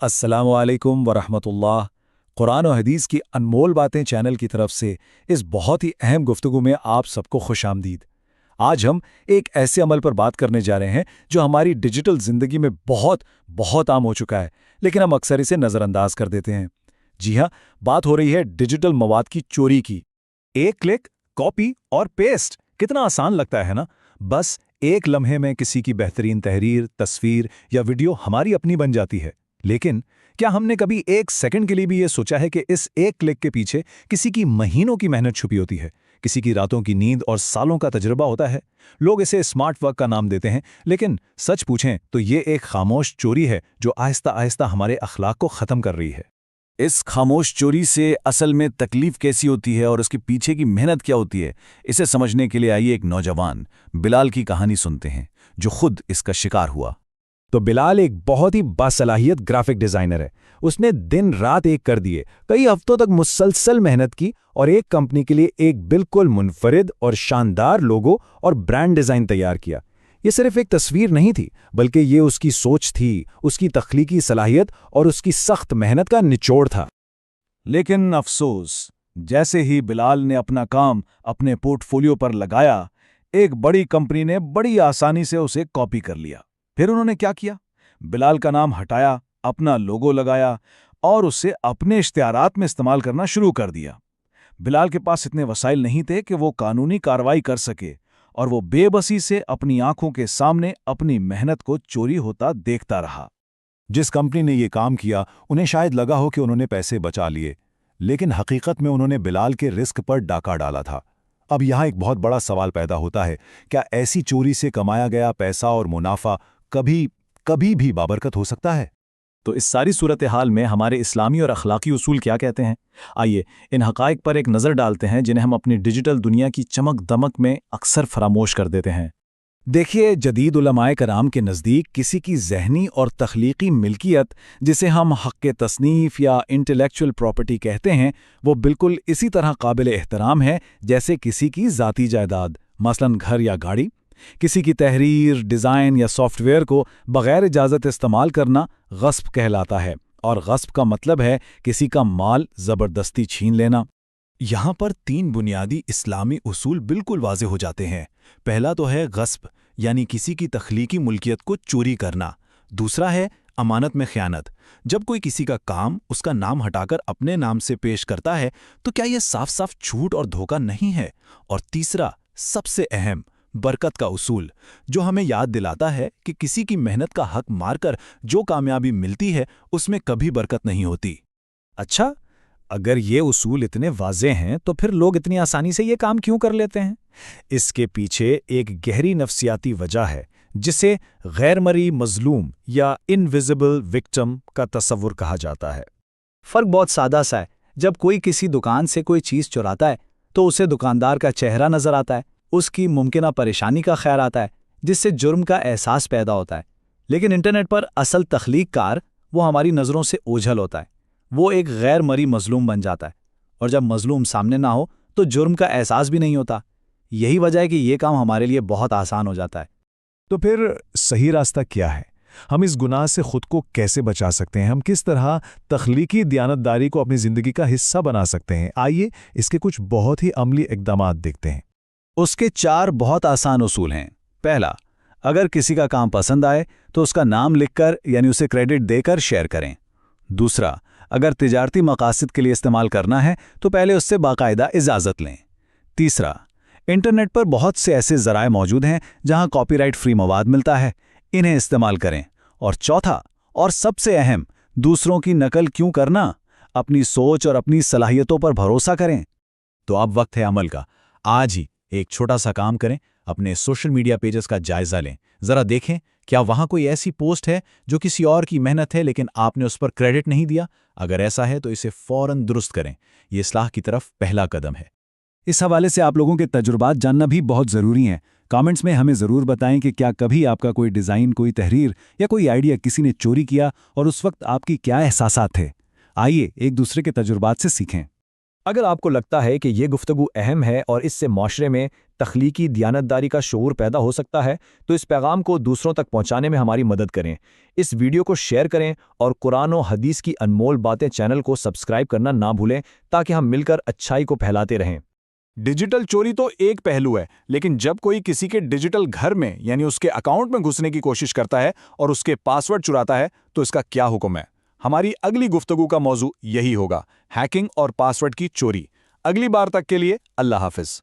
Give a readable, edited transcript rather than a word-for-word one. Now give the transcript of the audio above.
अस्सलाम वालेकुम वरहमतुल्लाह। कुरान और हदीस की अनमोल बातें चैनल की तरफ से इस बहुत ही अहम गुफ्तगू में आप सबको खुशामदीद। आज हम एक ऐसे अमल पर बात करने जा रहे हैं जो हमारी डिजिटल ज़िंदगी में बहुत बहुत आम हो चुका है, लेकिन हम अक्सर इसे नज़रअंदाज कर देते हैं। जी हाँ, बात हो रही है डिजिटल मवाद की चोरी की। एक क्लिक, कॉपी और पेस्ट, कितना आसान लगता है ना। बस एक लम्हे में किसी की बेहतरीन तहरीर, तस्वीर या वीडियो हमारी अपनी बन जाती है। लेकिन क्या हमने कभी एक सेकंड के लिए भी ये सोचा है कि इस एक क्लिक के पीछे किसी की महीनों की मेहनत छुपी होती है, किसी की रातों की नींद और सालों का तजुर्बा होता है। लोग इसे स्मार्ट वर्क का नाम देते हैं, लेकिन सच पूछें तो ये एक खामोश चोरी है जो आहिस्ता आहिस्ता हमारे अखलाक को ख़त्म कर रही है। इस खामोश चोरी से असल में तकलीफ कैसी होती है और उसके पीछे की मेहनत क्या होती है, इसे समझने के लिए आइए एक नौजवान बिलाल की कहानी सुनते हैं, जो खुद इसका शिकार हुआ। तो बिलाल एक बहुत ही बासलाहियत ग्राफिक डिज़ाइनर है। उसने दिन रात एक कर दिए, कई हफ्तों तक मुसलसल मेहनत की और एक कंपनी के लिए एक बिल्कुल मुनफरिद और शानदार लोगो और ब्रांड डिज़ाइन तैयार किया। ये सिर्फ एक तस्वीर नहीं थी, बल्कि ये उसकी सोच थी, उसकी तख्लीकी सलाहियत और उसकी सख्त मेहनत का निचोड़ था। लेकिन अफसोस, जैसे ही बिलाल ने अपना काम अपने पोर्टफोलियो पर लगाया, एक बड़ी कंपनी ने बड़ी आसानी से उसे कॉपी कर लिया। फिर उन्होंने क्या किया? बिलाल का नाम हटाया, अपना लोगो लगाया और उसे अपने इश्तिहारात में इस्तेमाल करना शुरू कर दिया। बिलाल के पास इतने वसाइल नहीं थे कि वो कानूनी कार्रवाई कर सके, और वो बेबसी से अपनी आंखों के सामने अपनी मेहनत को चोरी होता देखता रहा। जिस कंपनी ने ये काम किया, उन्हें शायद लगा हो कि उन्होंने पैसे बचा लिए, लेकिन हकीकत में उन्होंने बिलाल के रिस्क पर डाका डाला था। अब यहाँ एक बहुत बड़ा सवाल पैदा होता है, क्या ऐसी चोरी से कमाया गया पैसा और मुनाफा कभी भी बाबरकत हो सकता है? तो इस सारी सूरत हाल में हमारे इस्लामी और अखलाकी उसूल क्या कहते हैं? आइए इन हक़ाइक़ पर एक नज़र डालते हैं जिन्हें हम अपनी डिजिटल दुनिया की चमक दमक में अक्सर फरामोश कर देते हैं। देखिए, जदीद उलमाए कराम के नज़दीक किसी की ज़हनी और तख्लीकी मिल्कियत, जिसे हम हक़ तसनीफ़ या इंटेलेक्चुअल प्रॉपर्टी कहते हैं, वो बिल्कुल इसी तरह काबिल एहतराम है जैसे किसी की ज़ाती जायदाद, मसलन घर या गाड़ी। किसी की तहरीर, डिज़ाइन या सॉफ्टवेयर को बग़ैर इजाज़त इस्तेमाल करना गस्ब कहलाता है, और गस्ब का मतलब है किसी का माल ज़बरदस्ती छीन लेना। यहाँ पर 3 बुनियादी इस्लामी उसूल बिल्कुल वाज़े हो जाते हैं। पहला तो है गस्ब, यानी किसी की तख्लीकी मुल्कियत को चोरी करना। दूसरा है अमानत में ख़यानत। जब कोई किसी का काम उसका नाम हटाकर अपने नाम से पेश करता है, तो क्या यह साफ साफ झूठ और धोखा नहीं है? और तीसरा, सबसे अहम, बरकत का उसूल, जो हमें याद दिलाता है कि किसी की मेहनत का हक मारकर जो कामयाबी मिलती है, उसमें कभी बरकत नहीं होती। अच्छा, अगर ये उसूल इतने वाज़े हैं तो फिर लोग इतनी आसानी से ये काम क्यों कर लेते हैं? इसके पीछे एक गहरी नफ्सियाती वजह है, जिसे गैरमरी मजलूम या इनविजिबल विक्टिम का तस्वुर कहा जाता है। फ़र्क बहुत सादा सा है। जब कोई किसी दुकान से कोई चीज़ चुराता है, तो उसे दुकानदार का चेहरा नज़र आता है, उसकी मुमकिना परेशानी का ख्याल आता है, जिससे जुर्म का एहसास पैदा होता है। लेकिन इंटरनेट पर असल तख्लीक़कार वो हमारी नज़रों से ओझल होता है। वो एक गैर मरी मजलूम बन जाता है, और जब मजलूम सामने ना हो तो जुर्म का एहसास भी नहीं होता। यही वजह है कि ये काम हमारे लिए बहुत आसान हो जाता है। तो फिर सही रास्ता क्या है? हम इस गुनाह से खुद को कैसे बचा सकते हैं? हम किस तरह तख्लीकी दियानतदारी को अपनी ज़िंदगी का हिस्सा बना सकते हैं? आइए इसके कुछ बहुत ही अमली इक़दामात देखते हैं। उसके 4 बहुत आसान उसूल हैं। पहला, अगर किसी का काम पसंद आए तो उसका नाम लिखकर, यानी उसे क्रेडिट देकर शेयर करें। दूसरा, अगर तिजारती मकासद के लिए इस्तेमाल करना है तो पहले उससे बाकायदा इजाज़त लें। तीसरा, इंटरनेट पर बहुत से ऐसे ज़राए मौजूद हैं जहां कॉपीराइट फ्री मवाद मिलता है, इन्हें इस्तेमाल करें। और चौथा और सबसे अहम, दूसरों की नकल क्यों करना, अपनी सोच और अपनी सलाहियतों पर भरोसा करें। तो अब वक्त है अमल का। आज ही एक छोटा सा काम करें, अपने सोशल मीडिया पेजेस का जायजा लें। ज़रा देखें, क्या वहाँ कोई ऐसी पोस्ट है जो किसी और की मेहनत है लेकिन आपने उस पर क्रेडिट नहीं दिया? अगर ऐसा है तो इसे फ़ौरन दुरुस्त करें। ये इस्लाह की तरफ पहला कदम है। इस हवाले से आप लोगों के तजुर्बात जानना भी बहुत ज़रूरी हैं। कमेंट्स में हमें ज़रूर बताएं कि क्या कभी आपका कोई डिज़ाइन, कोई तहरीर या कोई आइडिया किसी ने चोरी किया और उस वक्त आपकी क्या एहसासात थे। आइए एक दूसरे के तजुर्बात से सीखें। अगर आपको लगता है कि ये गुफ्तगू अहम है और इससे माशरे में تخلیقی دیانتداری کا شعور پیدا ہو سکتا ہے تو اس پیغام کو دوسروں تک پہنچانے میں ہماری مدد کریں۔ اس ویڈیو کو شیئر کریں اور قرآن و حدیث کی انمول باتیں چینل کو سبسکرائب کرنا نہ بھولیں تاکہ ہم مل کر اچھائی کو پھیلاتے رہیں۔ ڈیجیٹل چوری تو ایک پہلو ہے، لیکن جب کوئی کسی کے ڈیجیٹل گھر میں یعنی اس کے اکاؤنٹ میں گھسنے کی کوشش کرتا ہے اور اس کے پاسورڈ چراتا ہے تو اس کا کیا حکم ہے؟ ہماری اگلی گفتگو کا موضوع یہی ہوگا، ہیکنگ اور پاسورڈ کی چوری۔ اگلی بار تک کے لیے اللہ حافظ۔